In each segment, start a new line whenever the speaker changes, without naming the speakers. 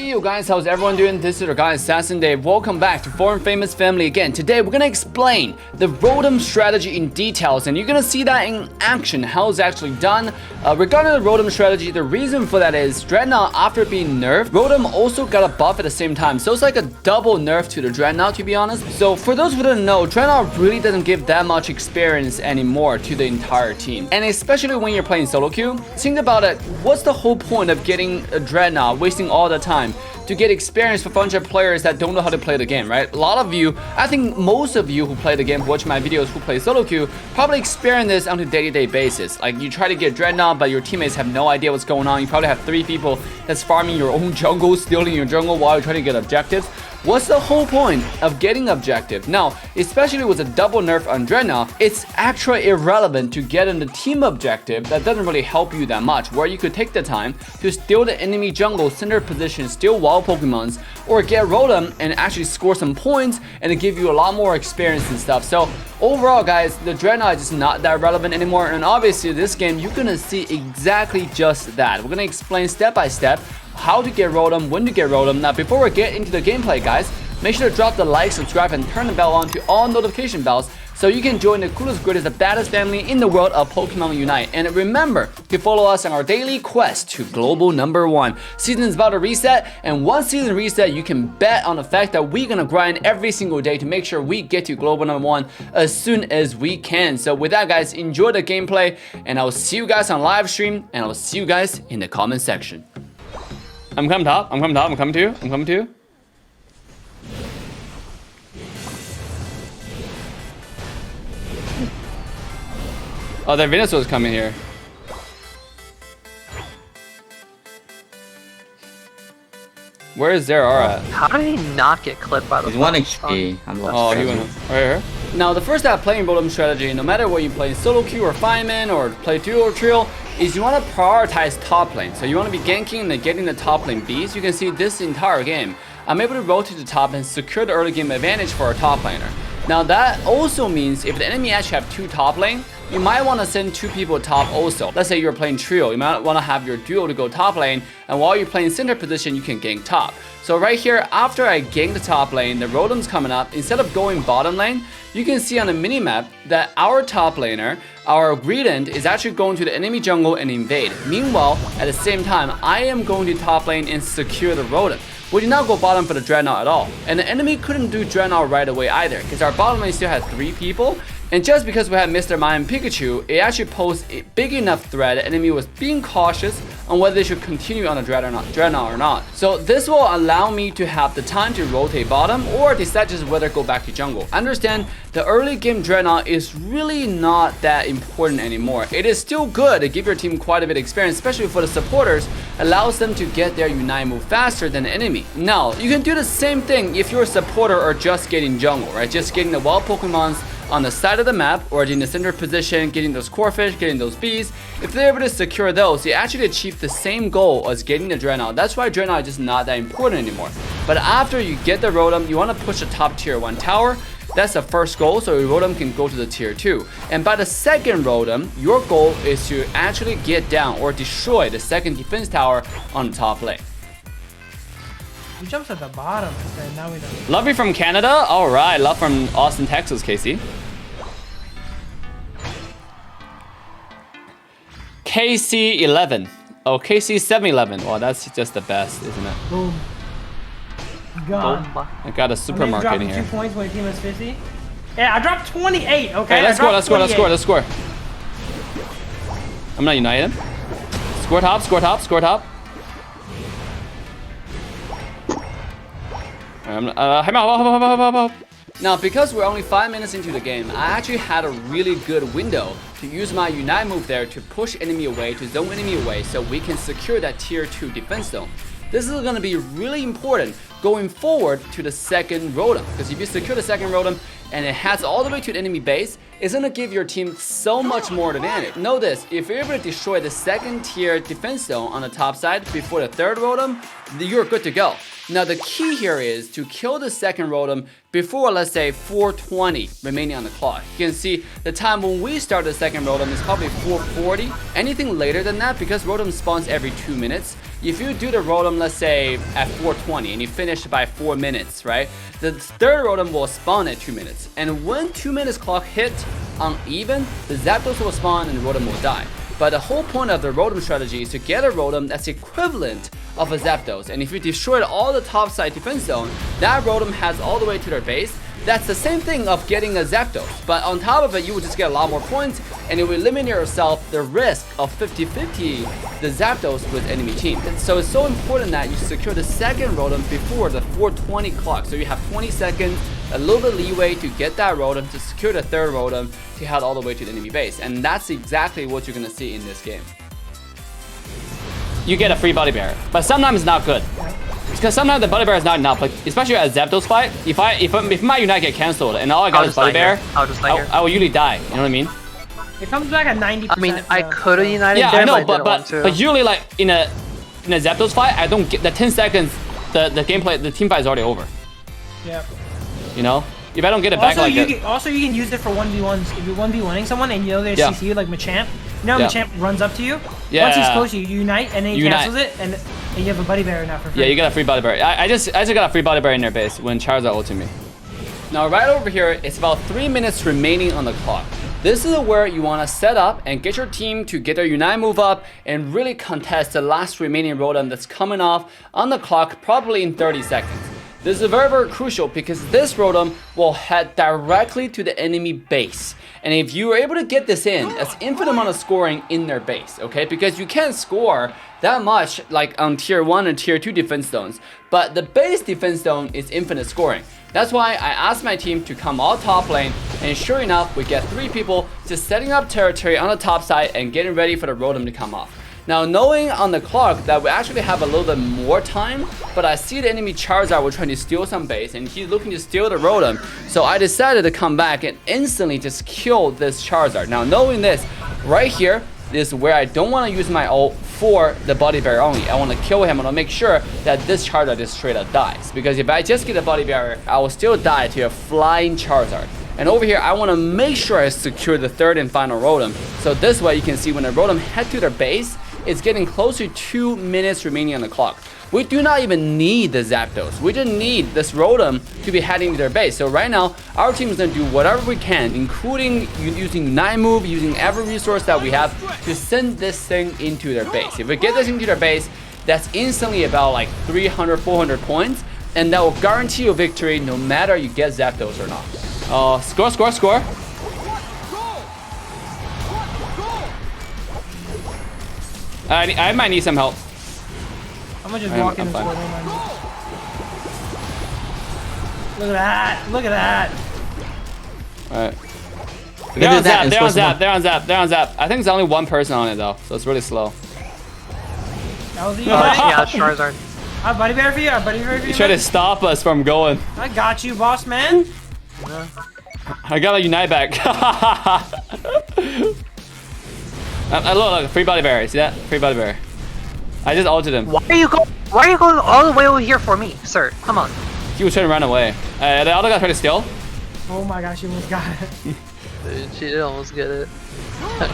Hey you guys, how's everyone doing? This is your guy Assassin Dave. Welcome back to Foreign Famous Family again. Today we're gonna explain the Rotom strategy in details, and you're gonna see that in action, how it's actually done. Regarding the Rotom strategy, the reason for that is Dreadnought, after being nerfed, Rotom also got a buff at the same time, so it's like a double nerf to the Dreadnought, to be honest. So for those who don't know, Dreadnought really doesn't give that much experience anymore to the entire team, and especially when you're playing solo queue. Think about it, what's the whole point of getting a Dreadnought, wasting all the time to get experience for a bunch of players that don't know how to play the game, right? A lot of you, I think most of you who play the game, who watch my videos, who play solo queue, probably experience this on a day-to-day basis. Like, you try to get Dreadnought, but your teammates have no idea what's going on. You probably have 3 people that's farming your own jungle, stealing your jungle while you're trying to get objectives. What's the whole point of getting objective? Now, especially with a double nerf on Dreadnought, it's actually irrelevant to get in the team objective that doesn't really help you that much, where you could take the time to steal the enemy jungle center position, steal wild Pokemons, or get Rotom and actually score some points and give you a lot more experience and stuff. So overall, guys, the Dreadnought is just not that relevant anymore, and obviously this game you're gonna see exactly just that. We're gonna explain step by step how to get Rotom, when to get Rotom. Now, before we get into the gameplay, guys, make sure to drop the like, subscribe, and turn the bell on to all notification bells so you can join the coolest, greatest, the baddest family in the world of Pokemon Unite. And remember to follow us on our daily quest to global #1. Season is about to reset, and once season reset, you can bet on the fact that we're gonna grind every single day to make sure we get to global #1 as soon as we can. So with that, guys, enjoy the gameplay, and I'll see you guys on live stream, and I'll see you guys in the comment section. I'm coming top, I'm coming top, I'm coming to you, I'm coming to you. Oh, that Venusaur's coming here. Where is their aura at?
How did he not get clipped by the
He's 1 HP.
Oh, he went right here. Now, the first step playing Rotom strategy, no matter what you play, solo queue or fireman or play duo or trio, is you want to prioritize top lane. So you want to be ganking and then getting the top lane beast. You can see this entire game, I'm able to rotate to the top and secure the early game advantage for our top laner. Now that also means if the enemy actually have 2 top lane, you might want to send 2 people top also. Let's say you're playing trio, you might want to have your duo to go top lane, and while you're playing center position, you can gank top. So right here, after I gank the top lane, the Rotom's coming up. Instead of going bottom lane, you can see on the minimap that our top laner, our Greedent, is actually going to the enemy jungle and invade. Meanwhile, at the same time, I am going to top lane and secure the Rotom. We did not go bottom for the Dreadnought at all. And the enemy couldn't do Dreadnought right away either, because our bottom lane still had 3 people. And just because we had Mr. Mime and Pikachu, it actually posed a big enough threat. The enemy was being cautious on whether they should continue on the Dreadnought or not. So this will allow me to have the time to rotate bottom or decide just whether to go back to jungle. Understand, the early game Dreadnought is really not that important anymore. It is still good to give your team quite a bit of experience, especially for the supporters, allows them to get their Unite move faster than the enemy. Now, you can do the same thing if you're a supporter or just getting jungle, right? Just getting the wild Pokemons on the side of the map or in the center position, getting those core fish, getting those bees. If they're able to secure those, they actually achieve the same goal as getting the Dreadnought. That's why Dreadnought is just not that important anymore. But after you get the Rotom, you want to push the top tier 1 tower. That's the first goal, so your Rotom can go to the tier 2. And by the second Rotom, your goal is to actually get down or destroy the second defense tower on the top lane.
He jumps at the bottom, and now we don't.
Love you from Canada? Alright, love from Austin, Texas, Casey. KC11. Oh, KC711. Wow, that's just the best, isn't it?
Boom. Gone.
I got a supermarket in here.
2 points when your team is 50. Yeah, I dropped 28, okay?
Hey, let's score, let's score, let's score, let's score. I'm not united. Score top, score top, score top. Now, because we're only 5 minutes into the game, I actually had a really good window to use my Unite move there to push enemy away, to zone enemy away, so we can secure that tier 2 defense zone. This is going to be really important going forward to the second Rotom, because if you secure the second Rotom and it has all the way to the enemy base, it's going to give your team so much more advantage. Know this, if you're able to destroy the second tier defense zone on the top side before the third Rotom, you're good to go. Now the key here is to kill the second Rotom before, let's say, 420 remaining on the clock. You can see the time when we start the second Rotom is probably 440. Anything later than that, because Rotom spawns every 2 minutes, if you do the Rotom, let's say, at 420 and you finish by 4 minutes, right? The third Rotom will spawn at 2 minutes. And when 2 minutes clock hit uneven, the Zapdos will spawn and the Rotom will die. But the whole point of the Rotom strategy is to get a Rotom that's equivalent of a Zapdos. And if you destroyed all the top side defense zone, that Rotom has all the way to their base. That's the same thing of getting a Zapdos. But on top of it, you will just get a lot more points and you will eliminate yourself the risk of 50-50 the Zapdos with enemy team. And so it's so important that you secure the second Rotom before the 420 clock. So you have 20 seconds, a little bit leeway to get that Rotom, to secure the third Rotom, to head all the way to the enemy base. And that's exactly what you're gonna see in this game. You get a free Body Bear, but sometimes it's not good. Because sometimes the Body Bear is not enough, like especially at Zapdos fight. If my Unite get cancelled and all I got is Body Bear, I will usually die. You know what I mean?
It comes back at 90%.
I mean, I could have United
yeah,
there,
I know,
but
usually like in a Zapdos fight, I don't get the 10 seconds. The gameplay, the team fight is already over.
Yep.
You know, if I don't get it back like that.
Also, you can use it for 1v1s. If you're 1v1ing someone and you know they CC you, like Machamp. You know how Machamp runs up to you?
Yeah.
Once he's close, you unite and then he cancels it, and you have a Buddy Bear now for free.
Yeah, you got a free Body Bear. I just got a free Body Bear in their base when Charizard ulted me. Now right over here, it's about 3 minutes remaining on the clock. This is where you want to set up and get your team to get their Unite move up and really contest the last remaining Rotom that's coming off on the clock, probably in 30 seconds. This is very, very crucial because this Rotom will head directly to the enemy base. And if you are able to get this in, that's infinite amount of scoring in their base, okay? Because you can't score that much like on tier 1 and tier 2 defense zones, but the base defense zone is infinite scoring. That's why I asked my team to come all top lane, and sure enough, we get 3 people just setting up territory on the top side and getting ready for the Rotom to come off. Now, knowing on the clock that we actually have a little bit more time, but I see the enemy Charizard was trying to steal some base, and he's looking to steal the Rotom, so I decided to come back and instantly just kill this Charizard. Now, knowing this, right here is where I don't want to use my ult for the Body Bear only. I want to kill him and I'll make sure that this Charizard just straight up dies. Because if I just get a Body Bear, I will still die to a flying Charizard. And over here, I want to make sure I secure the third and final Rotom. So this way you can see when the Rotom head to their base, it's getting close to 2 minutes remaining on the clock. We do not even need the Zapdos. We just need this Rotom to be heading to their base. So right now, our team is going to do whatever we can, including using Unite move, using every resource that we have to send this thing into their base. If we get this into their base, that's instantly about like 300, 400 points, and that will guarantee you victory no matter you get Zapdos or not. Score. I might need some help.
I'm gonna just walk in this way. Look at that.
Alright. They're on zap. I think there's only one person on it though, so it's really slow.
That was
yeah, Charizard.
I have Buddy Bear for you.
You try to stop us from going.
I got you, boss man.
I got a Unite back. Look, free Body Bear. See that? Free Body Bear. I just ulted him.
Why are you going all the way over here for me, sir? Come on.
He was trying to run away. The other guy tried to steal.
Oh my gosh, you almost got it.
Dude, she did almost get it.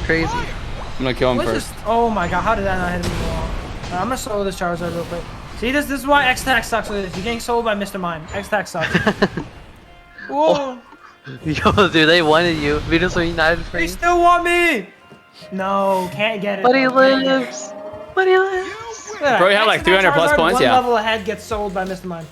Crazy.
I'm gonna kill him first.
Oh my god, how did that not hit me wrong? I'm gonna solo this Charizard real quick. See, this is why X-Tack sucks with this. You're getting sold by Mr. Mime. X-Tack sucks. Whoa.
Yo, dude, they wanted you. Venus are united for you.
They still want me. No, can't get it.
But he lives. But he lives.
Bro, you have like 300 plus points,
one
yeah.
level ahead gets sold by Mr. Mime.